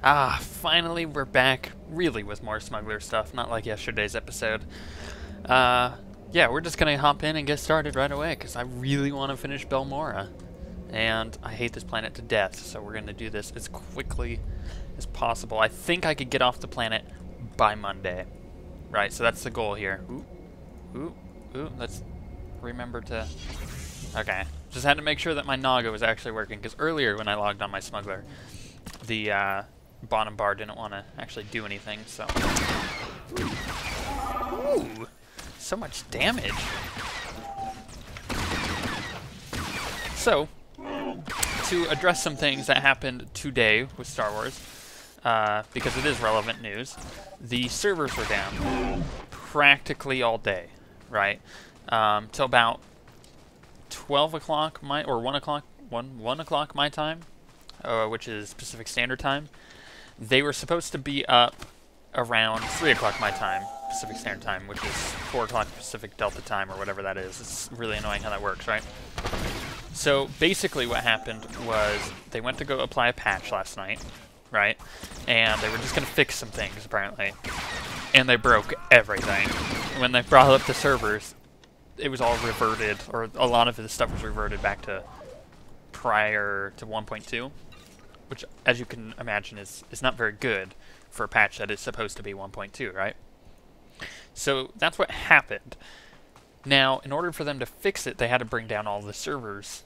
Ah, finally we're back, really with more Smuggler stuff, not like yesterday's episode. Yeah, we're just gonna hop in and get started right away, because I really want to finish Belmora. And I hate this planet to death, so we're gonna do this as quickly as possible. I think I could get off the planet by Monday. Right, so that's the goal here. Ooh, let's remember to... Okay, just had to make sure that my Naga was actually working, because earlier when I logged on my Smuggler, the bottom bar didn't want to actually do anything, so... Ooh, so much damage. So, to address some things that happened today with Star Wars, because it is relevant news, the servers were down practically all day, right? Till about 12 o'clock or 1 o'clock my time, which is Pacific Standard Time. They were supposed to be up around 3 o'clock my time, Pacific Standard Time, which is 4 o'clock Pacific Delta Time, or whatever that is. It's really annoying how that works, right? So basically what happened was they went to go apply a patch last night, right? And they were just going to fix some things, apparently. And they broke everything. When they brought up the servers, it was all reverted, or a lot of the stuff was reverted back to prior to 1.2. Which, as you can imagine, is not very good for a patch that is supposed to be 1.2, right? So that's what happened. Now, in order for them to fix it, they had to bring down all the servers,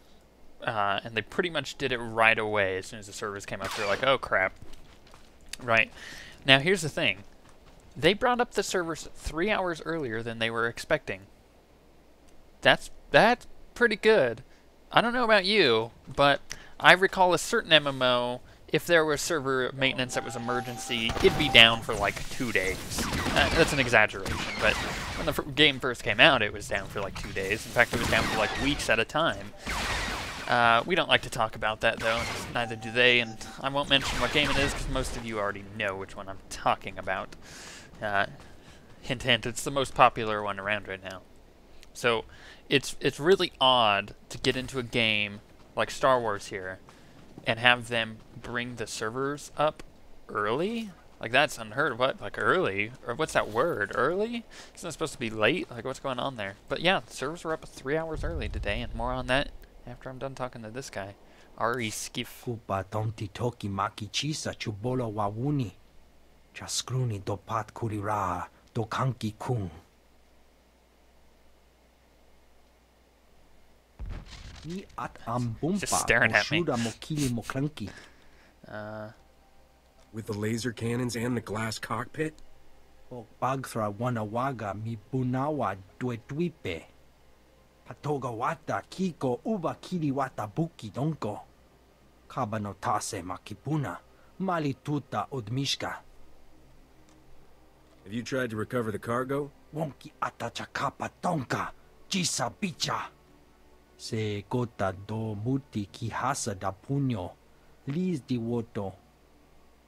and they pretty much did it right away. As soon as the servers came up, they're like, oh crap. Right. Now, here's the thing. They brought up the servers 3 hours earlier than they were expecting. That's pretty good. I don't know about you, but I recall a certain MMO, if there was server maintenance that was emergency, it'd be down for like 2 days. That's an exaggeration, but when the game first came out, it was down for like 2 days. In fact, it was down for like weeks at a time. We don't like to talk about that, though. Neither do they, and I won't mention what game it is, because most of you already know which one I'm talking about. Hint, hint, it's the most popular one around right now. So, it's really odd to get into a game like Star Wars here, and have them bring the servers up early? Like, that's unheard of. What? Like, early? Or what's that word? Early? Isn't it supposed to be late? Like, what's going on there? But yeah, the servers were up 3 hours early today, and more on that after I'm done talking to this guy. Ari Skiff. Kupa tonti toki maki chisa chubolo wawuni. Chaskruni dopat kurira dokanki kung. Just staring at me. With the laser cannons and the glass cockpit? Bagthra wanawaga mi bunawa duetwipe. Patoga wata kiko uba kiliwata buki donko. Kabano tase makipuna. Malituta odmishka. Have you tried to recover the cargo? Wonki atachakapa tonka. Jisa bicha. Se gota do muti kihasa da puño, lis di woto.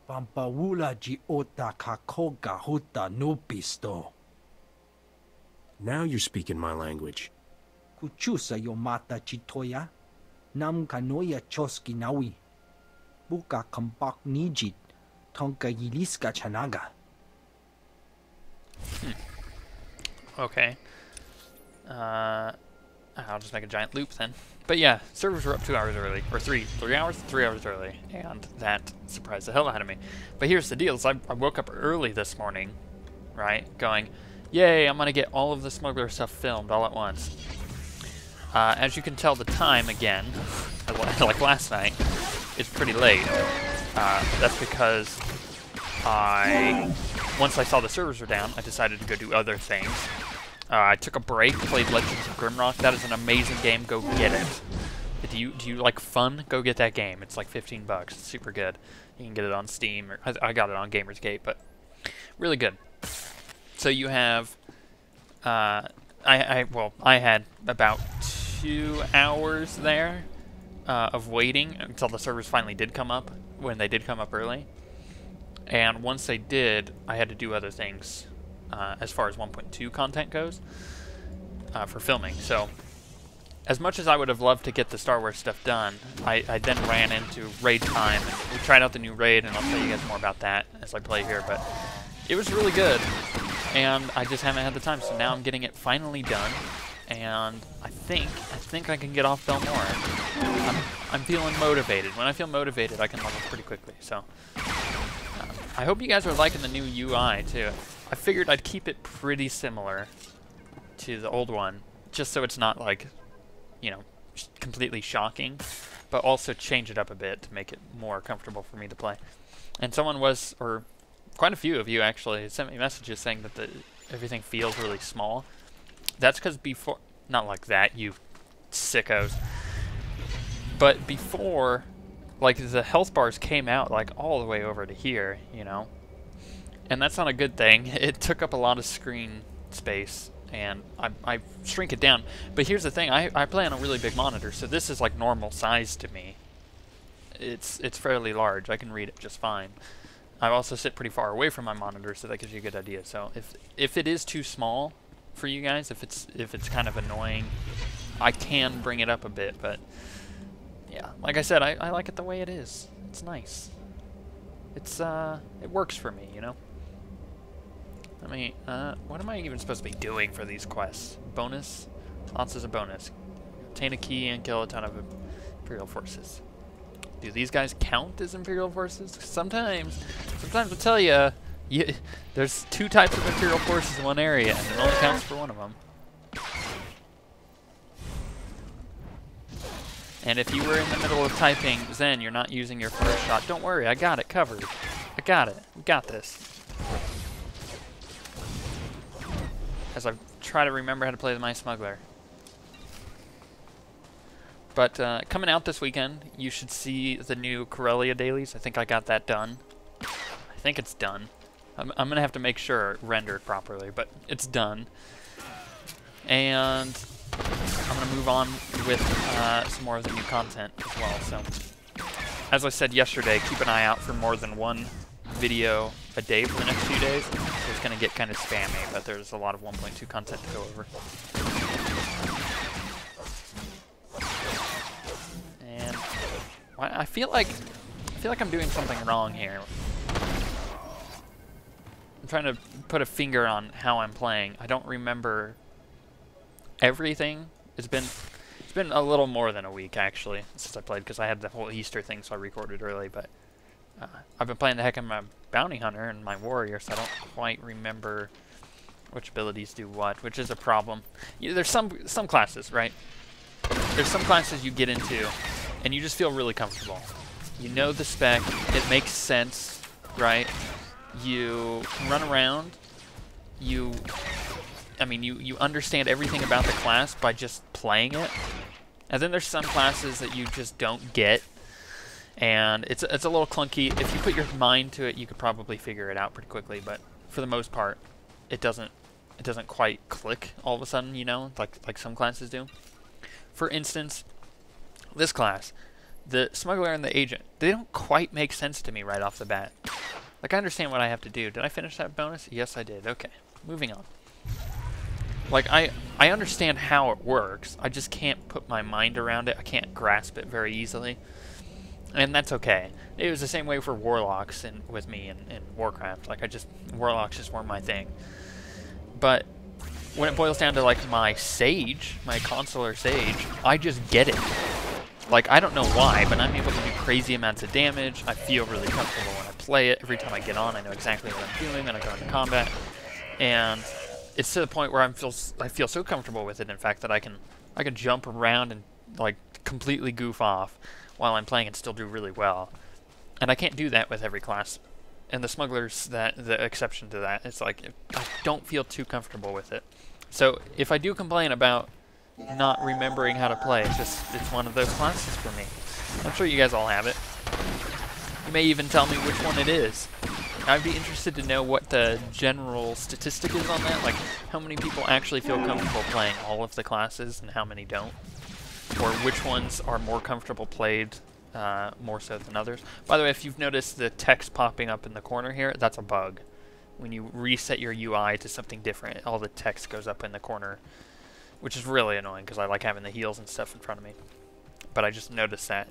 Pampawula ji ota kakoga huta nupisto. Now you're speaking my language. Kuchusa yo mata chitoya, nam kanoya choski nawi. Buka kambak nijit, tonka yiliska chanaga. Okay. I'll just make a giant loop then. But yeah, servers were up 2 hours early. Or 3 hours? 3 hours early. And that surprised the hell out of me. But here's the deal. I woke up early this morning, right? Going, yay, I'm going to get all of the Smuggler stuff filmed all at once. As you can tell, the time, again, like last night, is pretty late. That's because once I saw the servers were down, I decided to go do other things. I took a break, played Legends of Grimrock. That is an amazing game. Go get it. Do you like fun? Go get that game. It's like $15. It's super good. You can get it on Steam, or I got it on Gamersgate, but really good. So you have, I had about 2 hours there of waiting until the servers finally did come up, when they did come up early. And once they did, I had to do other things. As far as 1.2 content goes, for filming. So as much as I would have loved to get the Star Wars stuff done, I then ran into raid time, and we tried out the new raid, and I'll tell you guys more about that as I play here, but it was really good, and I just haven't had the time, so now I'm getting it finally done, and I think I can get off Belmore. I'm feeling motivated. When I feel motivated, I can level pretty quickly, so I hope you guys are liking the new UI, too. I figured I'd keep it pretty similar to the old one, just so it's not like, you know, completely shocking, but also change it up a bit to make it more comfortable for me to play. And someone was, or quite a few of you actually, sent me messages saying that everything feels really small. That's because before, not like that, you sickos, but before, like, the health bars came out like all the way over to here, you know, and that's not a good thing. It took up a lot of screen space, and I shrink it down. But here's the thing, I play on a really big monitor, so this is like normal size to me. It's fairly large. I can read it just fine. I also sit pretty far away from my monitor, so that gives you a good idea. So if it is too small for you guys, if it's kind of annoying, I can bring it up a bit, but yeah, like I said, I like it the way it is. It's nice. It works for me, you know? I mean, what am I even supposed to be doing for these quests? Bonus? Lots as a bonus. Obtain a key and kill a ton of Imperial forces. Do these guys count as Imperial forces? Sometimes I'll tell you, there's 2 types of Imperial forces in one area, and it only counts for one of them. And if you were in the middle of typing Zen, you're not using your first shot, don't worry, I got it covered. I got it. We got this. As I try to remember how to play my Smuggler. But coming out this weekend, you should see the new Corellia dailies. I think I got that done. I think it's done. I'm going to have to make sure rendered properly, but it's done. And I'm going to move on with some more of the new content as well. So, as I said yesterday, keep an eye out for more than one video a day for the next few days. So it's going to get kind of spammy, but there's a lot of 1.2 content to go over. And I feel like I'm doing something wrong here. I'm trying to put a finger on how I'm playing. I don't remember everything. It's been a little more than a week actually since I played, because I had the whole Easter thing, so I recorded early, but I've been playing the heck of my bounty hunter and my warrior, so I don't quite remember which abilities do what, which is a problem. There's some classes, right? There's some classes you get into and you just feel really comfortable. You know the spec, it makes sense, right? You run around, you understand everything about the class by just playing it. And then there's some classes that you just don't get, and it's a little clunky. If you put your mind to it, you could probably figure it out pretty quickly, but for the most part, it doesn't quite click all of a sudden, you know, like some classes do. For instance, this class, the Smuggler and the Agent, they don't quite make sense to me right off the bat. Like, I understand what I have to do. Did I finish that bonus? Yes, I did. Okay, moving on. Like, I understand how it works, I just can't put my mind around it. I can't grasp it very easily. And that's okay. It was the same way for Warlocks with me in Warcraft. Like, Warlocks just weren't my thing. But when it boils down to, like, my Sage, my Consular Sage, I just get it. Like, I don't know why, but I'm able to do crazy amounts of damage. I feel really comfortable when I play it. Every time I get on, I know exactly what I'm doing when I go into combat. And it's to the point where I feel so comfortable with it, in fact, that I can jump around and, like, completely goof off while I'm playing and still do really well. And I can't do that with every class. And the Smuggler's the exception to that. It's like, I don't feel too comfortable with it. So if I do complain about not remembering how to play, it's one of those classes for me. I'm sure you guys all have it. You may even tell me which one it is. I'd be interested to know what the general statistic is on that, like how many people actually feel comfortable playing all of the classes and how many don't, or which ones are more comfortable played more so than others. By the way, if you've noticed the text popping up in the corner here, that's a bug. When you reset your UI to something different, all the text goes up in the corner which is really annoying because I like having the heals and stuff in front of me. But I just noticed that.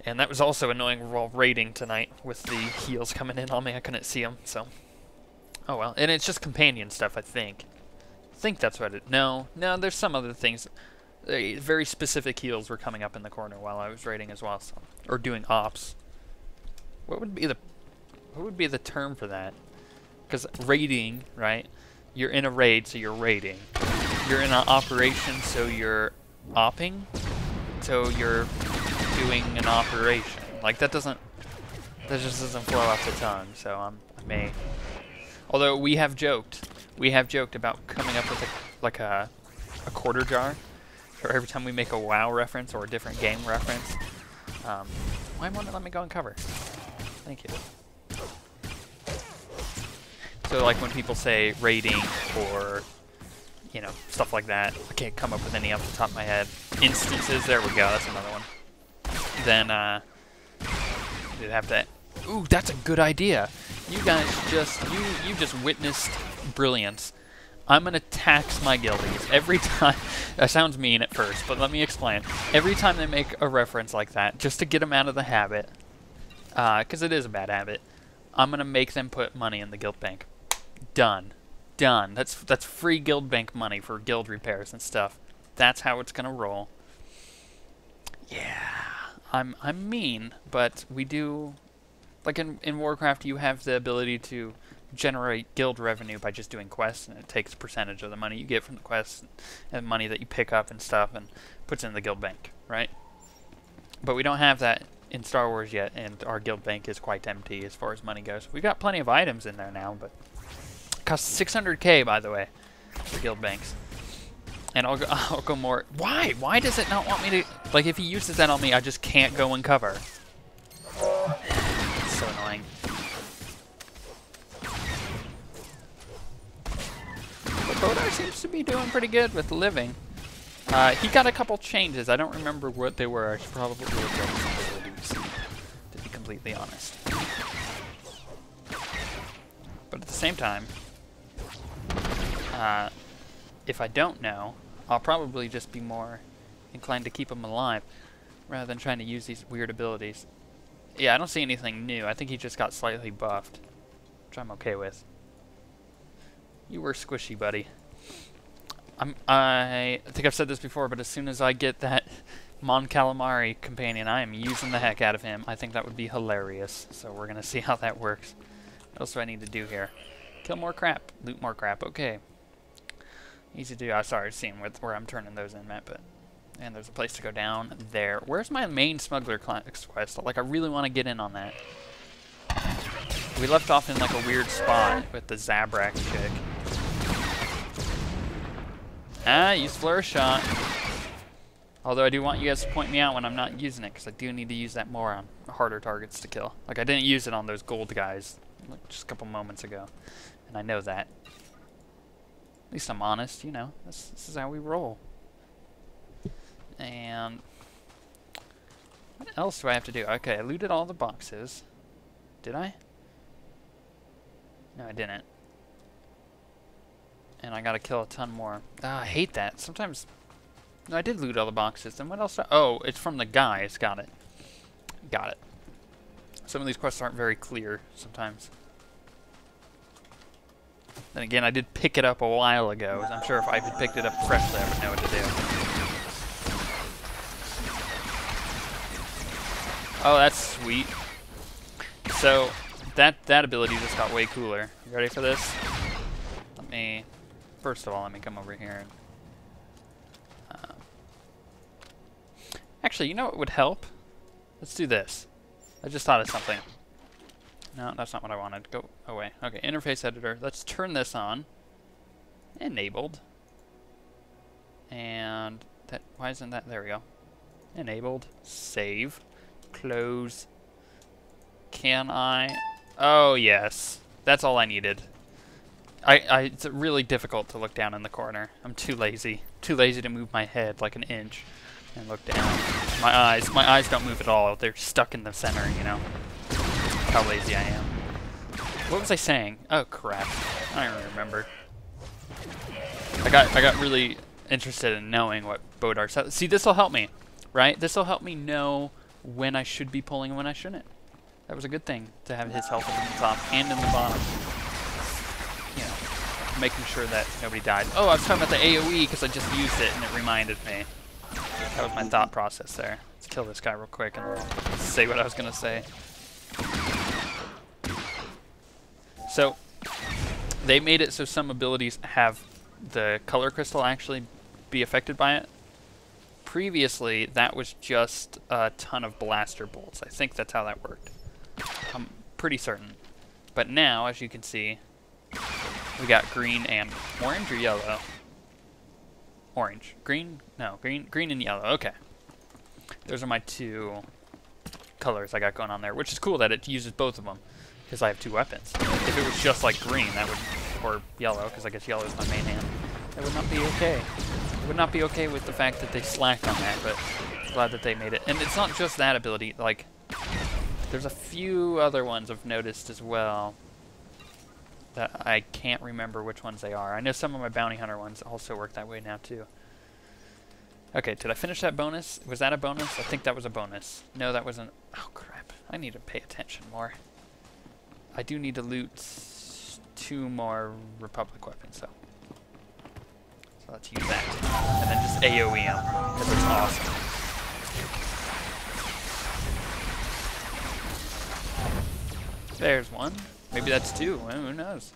And that was also annoying while raiding tonight with the heals coming in on me. I couldn't see them, so. Oh well. And it's just companion stuff, I think. I think that's what it... No, there's some other things. Very specific heals were coming up in the corner while I was raiding as well, so. Or doing ops. What would be the term for that? Because raiding, right? You're in a raid, so you're raiding. You're in an operation, so you're opping. So you're doing an operation. Like that just doesn't flow off the tongue. So I may. Although we have joked about coming up with a quarter jar for every time we make a WoW reference or a different game reference. Why won't it let me go and cover? Thank you. So like when people say raiding or, you know, stuff like that, I can't come up with any off the top of my head. Instances, there we go, that's another one. Then, you'd have to, ooh, that's a good idea. You guys you just witnessed brilliance. I'm gonna tax my guildies every time, that sounds mean at first, but let me explain. Every time they make a reference like that, just to get them out of the habit, because it is a bad habit, I'm gonna make them put money in the guild bank. Done. That's free guild bank money for guild repairs and stuff. That's how it's gonna roll. Yeah, I'm mean, but we do, like in Warcraft, you have the ability to generate guild revenue by just doing quests, and it takes a percentage of the money you get from the quests and money that you pick up and stuff, and puts it in the guild bank, right? But we don't have that in Star Wars yet, and our guild bank is quite empty as far as money goes. We've got plenty of items in there now, but it costs 600k, by the way, for guild banks. And I'll go more. Why? Why does it not want me to? Like, if he uses that on me, I just can't go and cover. It's so annoying. But Bodar seems to be doing pretty good with living. He got a couple changes. I don't remember what they were. I should probably look up some abilities, to be completely honest. But at the same time, if I don't know, I'll probably just be more inclined to keep him alive rather than trying to use these weird abilities. Yeah, I don't see anything new. I think he just got slightly buffed, which I'm okay with. You were squishy, buddy. I think I've said this before, but as soon as I get that Mon Calamari companion, I am using the heck out of him. I think that would be hilarious. So we're going to see how that works. What else do I need to do here? Kill more crap. Loot more crap. Okay. Easy to do. I started seeing where I'm turning those in, Matt, but... And there's a place to go down there. Where's my main smuggler quest? Like, I really want to get in on that. We left off in, like, a weird spot with the Zabrak chick. Use Flourish Shot. Although I do want you guys to point me out when I'm not using it, because I do need to use that more on harder targets to kill. Like, I didn't use it on those gold guys, like, just a couple moments ago. And I know that. At least I'm honest, you know. This is how we roll. And what else do I have to do? Okay, I looted all the boxes. Did I? No, I didn't. And I gotta kill a ton more. Ah, I hate that. Sometimes... No, I did loot all the boxes. Then what else? Oh, it's from the guys. Got it. Got it. Some of these quests aren't very clear sometimes. Then again, I did pick it up a while ago. I'm sure if I had picked it up freshly, I would know what to do. Oh, that's sweet. So, that ability just got way cooler. You ready for this? Let me... First of all, let me come over here. Actually, you know what would help? Let's do this. I just thought of something. No, that's not what I wanted. Go away. Okay, interface editor. Let's turn this on. Enabled. And that, why isn't that? There we go. Enabled. Save. Close. Can I? Oh, yes. That's all I needed. It's really difficult to look down in the corner. I'm too lazy. Too lazy to move my head like an inch and look down. My eyes don't move at all. They're stuck in the center, you know. How lazy I am. What was I saying? Oh, crap. I don't remember. I got really interested in knowing what bow darts. See, this will help me, right? This will help me know when I should be pulling and when I shouldn't. That was a good thing to have his health in the top and in the bottom. You know, making sure that nobody died. Oh, I was talking about the AoE because I just used it and it reminded me. That was my thought process there. Let's kill this guy real quick and say what I was going to say. So, they made it so some abilities have the color crystal actually be affected by it. Previously, that was just a ton of blaster bolts. I think that's how that worked. I'm pretty certain. But now, as you can see, we got green and orange or yellow? Orange. Green? No, green and yellow. Okay. Those are my two colors I got going on there, which is cool that it uses both of them, because I have two weapons. If it was just like green, that would, or yellow, because I guess yellow is my main hand, that would not be okay. I would not be okay with the fact that they slacked on that, but glad that they made it. And it's not just that ability, like, there's a few other ones I've noticed as well that I can't remember which ones they are. I know some of my bounty hunter ones also work that way now too. Okay, did I finish that bonus? Was that a bonus? I think that was a bonus. No, that wasn't. Oh crap, I need to pay attention more. I do need to loot 2 more Republic weapons, so let's use that. And then just AoE them, because it's awesome. There's one. Maybe that's 2. Well, who knows?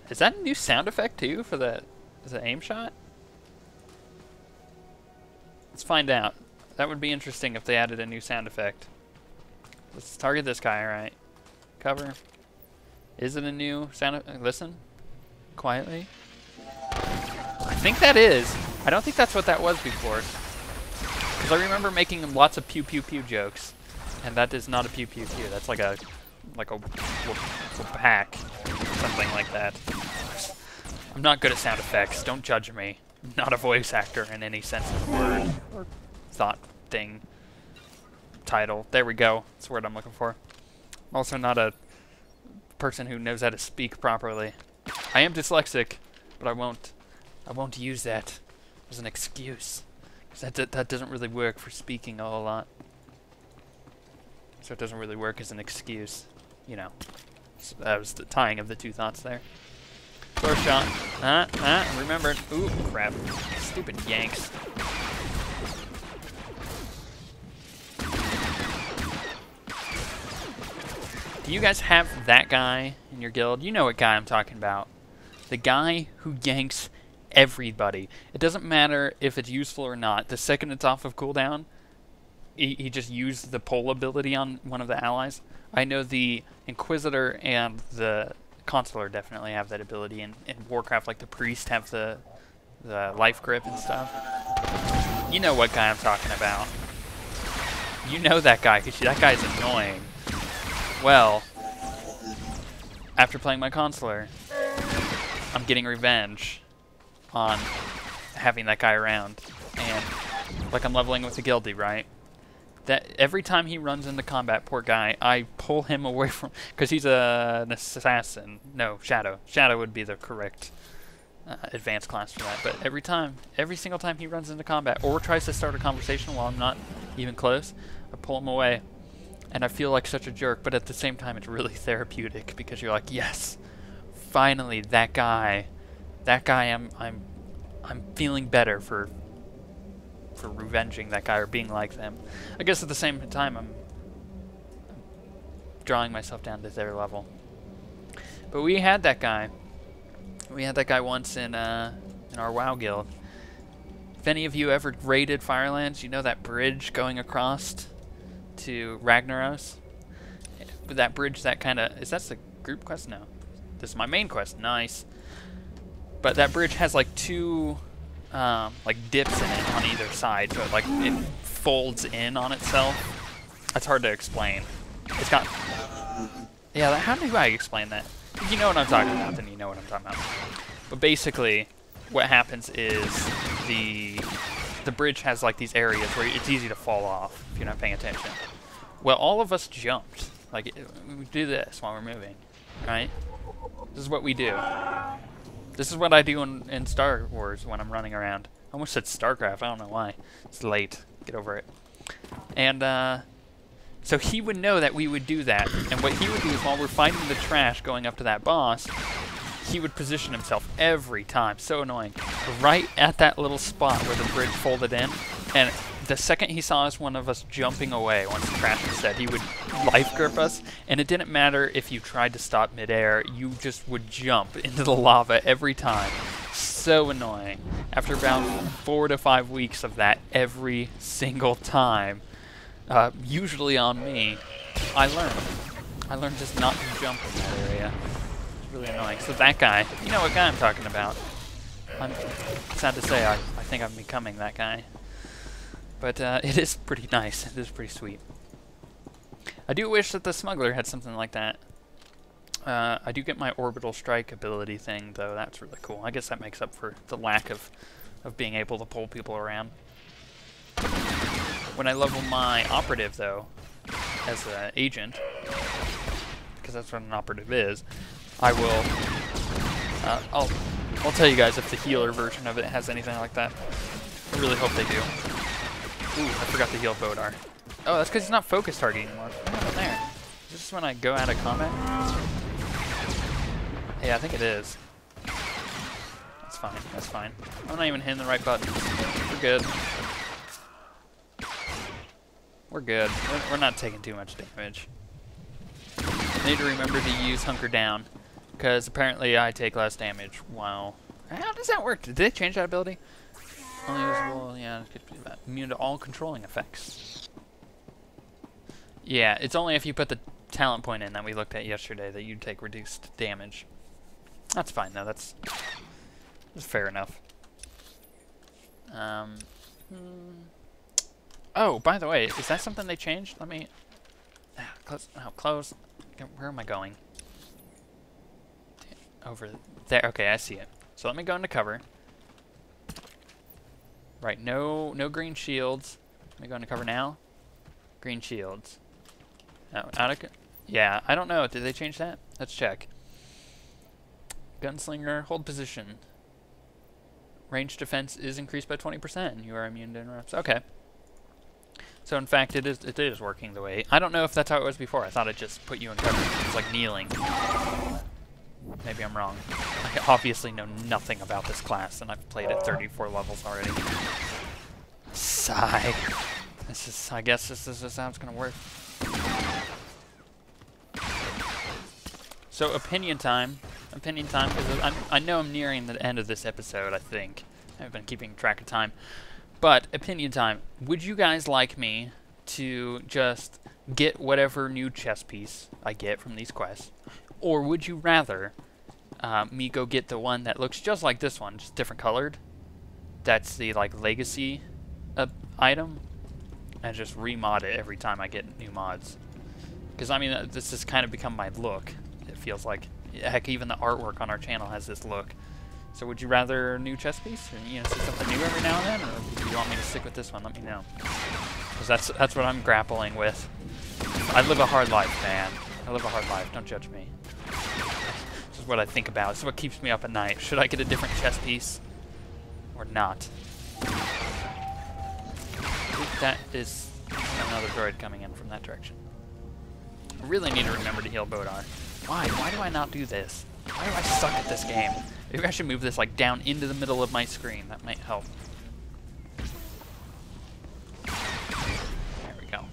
Is that a new sound effect too for the aim shot? Let's find out. That would be interesting if they added a new sound effect. Let's target this guy, alright. Cover. Is it a new sound effect? Listen. Quietly. I think that is. I don't think that's what that was before. Because I remember making lots of pew pew pew jokes. And that is not a pew pew pew. That's like a pack. Something like that. I'm not good at sound effects. Don't judge me. I'm not a voice actor in any sense of the word. Or thought thing. Title. There we go. That's the word I'm looking for. I'm also not a person who knows how to speak properly. I am dyslexic, but I won't use that as an excuse. Because that doesn't really work for speaking a whole lot. So it doesn't really work as an excuse. You know. So that was the tying of the two thoughts there. First shot. Remember it. Ooh, crap. Stupid yanks. Do you guys have that guy in your guild? You know what guy I'm talking about. The guy who yanks everybody. It doesn't matter if it's useful or not. The second it's off of cooldown, he just used the pull ability on one of the allies. I know the Inquisitor and the Consular definitely have that ability. In Warcraft, like the Priest have the life grip and stuff. You know what guy I'm talking about. You know that guy, because that guy's annoying. Well, after playing my Consular, I'm getting revenge on having that guy around. And, like, I'm leveling with the Guildie, right? That every time he runs into combat, poor guy, I pull him away from... Because he's an assassin. No, Shadow. Shadow would be the correct advanced class for that. But every single time he runs into combat, or tries to start a conversation while I'm not even close, I pull him away. And I feel like such a jerk, but at the same time it's really therapeutic, because you're like, yes, finally, that guy, I'm feeling better for revenging that guy or being like them. I guess at the same time I'm drawing myself down to their level. But we had that guy. We had that guy once in our WoW guild. If any of you ever raided Firelands, you know that bridge going across to Ragnaros? With that bridge, that kind of... Is that the group quest? No. This is my main quest. Nice. But that bridge has like 2... like dips in it on either side, so it folds in on itself. That's hard to explain. It's got... Yeah, how do I explain that? If you know what I'm talking about, then you know what I'm talking about. But basically, what happens is the bridge has like these areas where it's easy to fall off if you're not paying attention. Well, all of us jumped. Like, we do this while we're moving, right? This is what we do. This is what I do in Star Wars when I'm running around. I almost said StarCraft. I don't know why. It's late. Get over it. And so he would know that we would do that. And what he would do is while we're fighting the trash going up to that boss, he would position himself every time. So annoying. Right at that little spot where the bridge folded in. And the second he saw us, one of us jumping away once the trash was set, he would life grip us. And it didn't matter if you tried to stop midair. You just would jump into the lava every time. So annoying. After about 4 to 5 weeks of that every single time, usually on me, I learned just not to jump in that area. It's really annoying. So that guy, you know what guy I'm talking about. I'm sad to say, I think I'm becoming that guy. But it is pretty nice. It is pretty sweet. I do wish that the Smuggler had something like that. I do get my orbital strike ability thing, though. That's really cool. I guess that makes up for the lack of being able to pull people around. When I level my operative, though, as an agent, because that's what an operative is, I will... I'll tell you guys if the healer version of it has anything like that. I really hope they do. Ooh, I forgot to heal Bodar. Oh, that's because he's not focus targeting anymore. What happened there? Is this when I go out of combat? Yeah, I think it is. That's fine, that's fine. I'm not even hitting the right buttons. We're good. We're good. We're not taking too much damage. I need to remember to use Hunker Down, because apparently I take less damage while... How does that work? Did they change that ability? Only usable, yeah, immune to all controlling effects. Yeah, it's only if you put the talent point in that we looked at yesterday that you take reduced damage. That's fine though, that's fair enough. Oh, by the way, is that something they changed? Let me... close. Where am I going? Over there. Okay, I see it. So let me go into cover. Right, no green shields. Let me go into cover now. Green shields. Yeah, I don't know. Did they change that? Let's check. Gunslinger, hold position. Range defense is increased by 20%. You are immune to interrupts. Okay. So in fact, it is working the way. I don't know if that's how it was before. I thought it just put you in cover. It's like kneeling. Maybe I'm wrong. I obviously know nothing about this class, and I've played it 34 levels already. Sigh. I guess this is how it's gonna work. So opinion time. Opinion time, because I know I'm nearing the end of this episode, I think. I've been keeping track of time. But, opinion time. Would you guys like me to just get whatever new chess piece I get from these quests? Or would you rather me go get the one that looks just like this one, just different colored? That's the, like, legacy item. And just remod it every time I get new mods. Because, I mean, this has kind of become my look, it feels like. Heck, even the artwork on our channel has this look. So would you rather a new chess piece? Or, you know, see something new every now and then? Or do you want me to stick with this one? Let me know. Because that's what I'm grappling with. I live a hard life, man. I live a hard life. Don't judge me. This is what I think about. This is what keeps me up at night. Should I get a different chess piece? Or not? That is another droid coming in from that direction. I really need to remember to heal Bodar. Why? Why do I not do this? Why do I suck at this game? Maybe I should move this like down into the middle of my screen. That might help. There we go.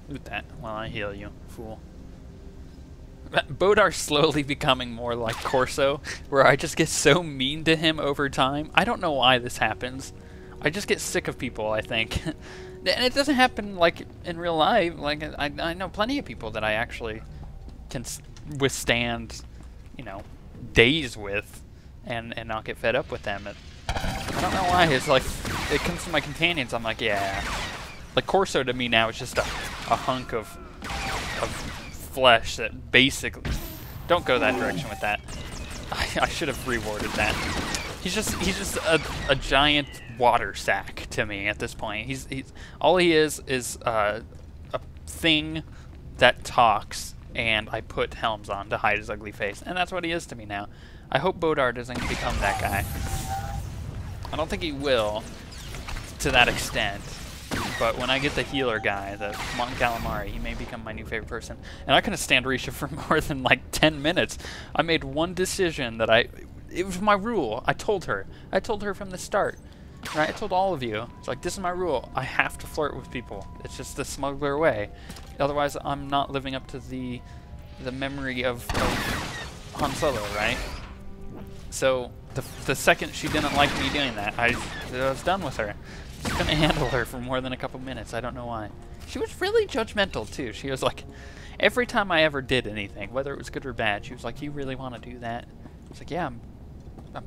Loot that while I heal you, fool. Bodar's slowly becoming more like Corso, where I just get so mean to him over time. I don't know why this happens. I just get sick of people, I think. And it doesn't happen, like, in real life. Like, I know plenty of people that I actually can withstand, you know, days with and not get fed up with them. I don't know why. It's like, it comes to my companions, I'm like, yeah. Like, Corso to me now is just a hunk of flesh that basically... Don't go that direction with that. I should have rewarded that. He's just a giant water sack to me at this point. He's all he is a thing that talks and I put Helms on to hide his ugly face, and that's what he is to me now. I hope Bodar doesn't become that guy. I don't think he will, to that extent, but when I get the healer guy, the Monk Calamari, he may become my new favorite person. And I couldn't stand Risha for more than like 10 minutes. I made one decision that it was my rule. I told her from the start. Right? I told all of you. It's like, this is my rule. I have to flirt with people. It's just the smuggler way. Otherwise, I'm not living up to the memory of Han Solo, right? So, the second she didn't like me doing that, I was done with her. Just couldn't handle her for more than a couple minutes. I don't know why. She was really judgmental, too. She was like, every time I ever did anything, whether it was good or bad, she was like, you really want to do that? I was like, yeah, I'm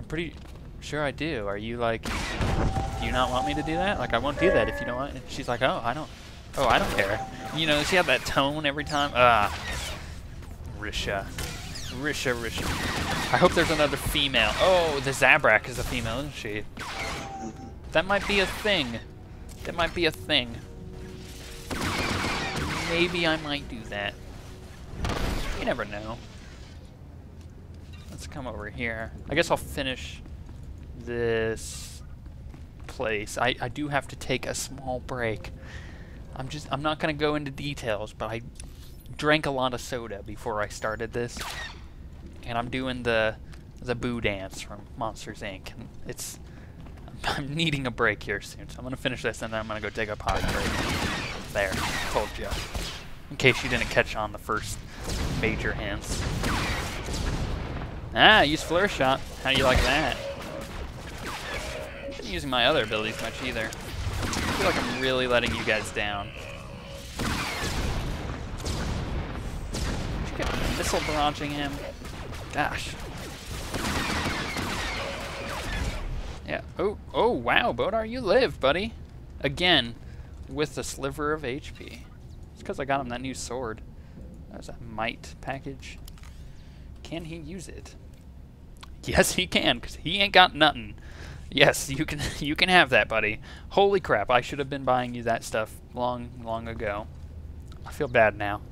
pretty sure I do. Are you like, do you not want me to do that? Like, I won't do that if you don't want it. And she's like, oh, I don't care. You know, she had that tone every time. Risha. I hope there's another female. Oh, the Zabrak is a female, isn't she? That might be a thing. Maybe I might do that. You never know. Let's come over here. I guess I'll finish this place. I do have to take a small break. I'm not gonna go into details, but I drank a lot of soda before I started this. And I'm doing the boo dance from Monsters Inc. And I'm needing a break here soon, so I'm gonna finish this and then I'm gonna go take a pot break. There, told you. In case you didn't catch on the first major hints. Use Flare Shot. How do you like that? Not using my other abilities much either. I feel like I'm really letting you guys down. Did you get missile barraging him? Gosh. Yeah. Oh, wow, Bodar, you live, buddy. Again, with a sliver of HP. It's because I got him that new sword. That was a might package. Can he use it? Yes, he can, because he ain't got nothing. Yes, you can have that, buddy. Holy crap, I should have been buying you that stuff long ago. I feel bad now.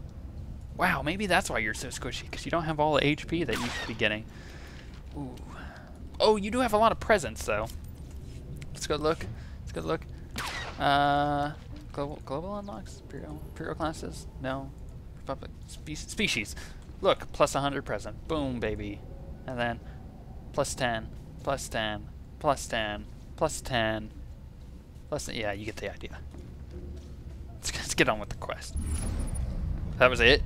Wow, maybe that's why you're so squishy, because you don't have all the HP that you should be getting. Ooh. Oh, you do have a lot of presents, though. Let's go look. Global unlocks? Imperial classes? No. Republic. Species. Look, plus 100 present. Boom, baby. And then plus 10, plus 10, plus 10, plus 10, plus 10. Yeah, you get the idea. Let's get on with the quest. That was it?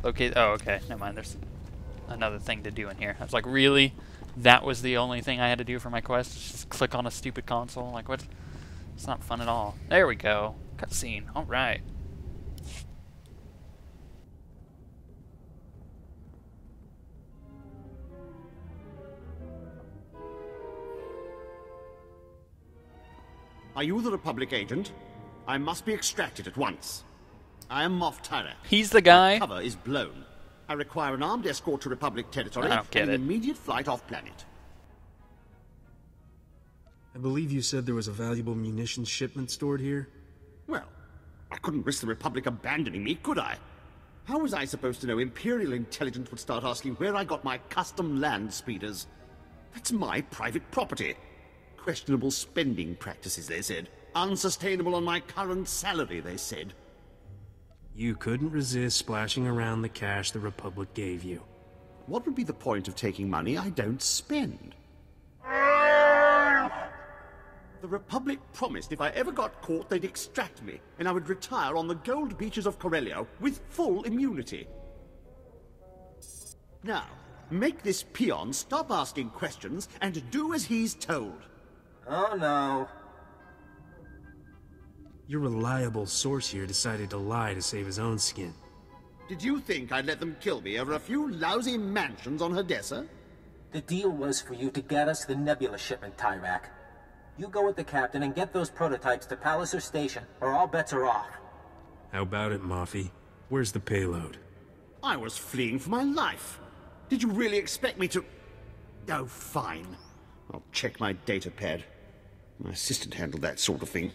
Okay. Oh, okay. Never mind. There's another thing to do in here. I was like, really? That was the only thing I had to do for my quest? Just click on a stupid console? Like, what? It's not fun at all. There we go. Cutscene. All right. Are you the Republic agent? I must be extracted at once. I am Moff Tyrek. He's the guy. My cover is blown. I require an armed escort to Republic territory I don't get and it. an immediate flight off planet. I believe you said there was a valuable munitions shipment stored here? Well, I couldn't risk the Republic abandoning me, could I? How was I supposed to know Imperial intelligence would start asking where I got my custom land speeders? That's my private property. Questionable spending practices, they said. Unsustainable on my current salary, they said. You couldn't resist splashing around the cash the Republic gave you. What would be the point of taking money I don't spend? The Republic promised if I ever got caught, they'd extract me, and I would retire on the gold beaches of Corellia with full immunity. Now, make this peon stop asking questions and do as he's told. Oh no. Your reliable source here decided to lie to save his own skin. Did you think I'd let them kill me over a few lousy mansions on Hadessa? The deal was for you to get us the Nebula shipment, Tyrek. You go with the captain and get those prototypes to Palliser Station, or all bets are off. How about it, Moffy? Where's the payload? I was fleeing for my life. Did you really expect me to... Oh, fine. I'll check my data pad. My assistant handled that sort of thing.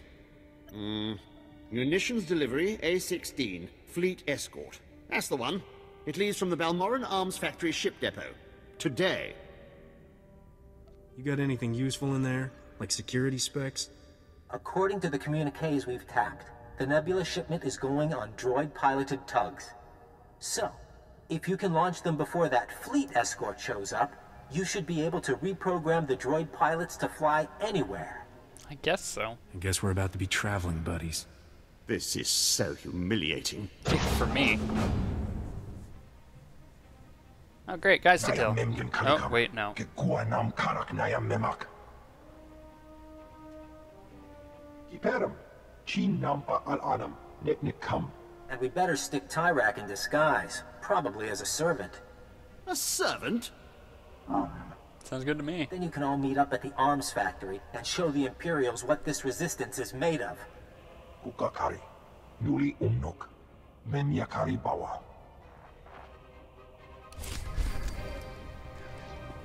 Munitions delivery, A-16. Fleet escort. That's the one. It leaves from the Balmoral Arms Factory ship depot. Today. You got anything useful in there? Like security specs? According to the communiques we've tapped, the Nebula shipment is going on droid-piloted tugs. So, if you can launch them before that fleet escort shows up, you should be able to reprogram the droid pilots to fly anywhere. I guess so. I guess we're about to be traveling buddies. This is so humiliating. For me. Oh, great, guys to kill. Oh, wait, no. And we better stick Tyrak in disguise, probably as a servant. A servant? Sounds good to me. Then you can all meet up at the arms factory and show the Imperials what this resistance is made of.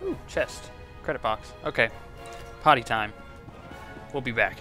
Ooh, chest. Credit box. Okay. Potty time. We'll be back.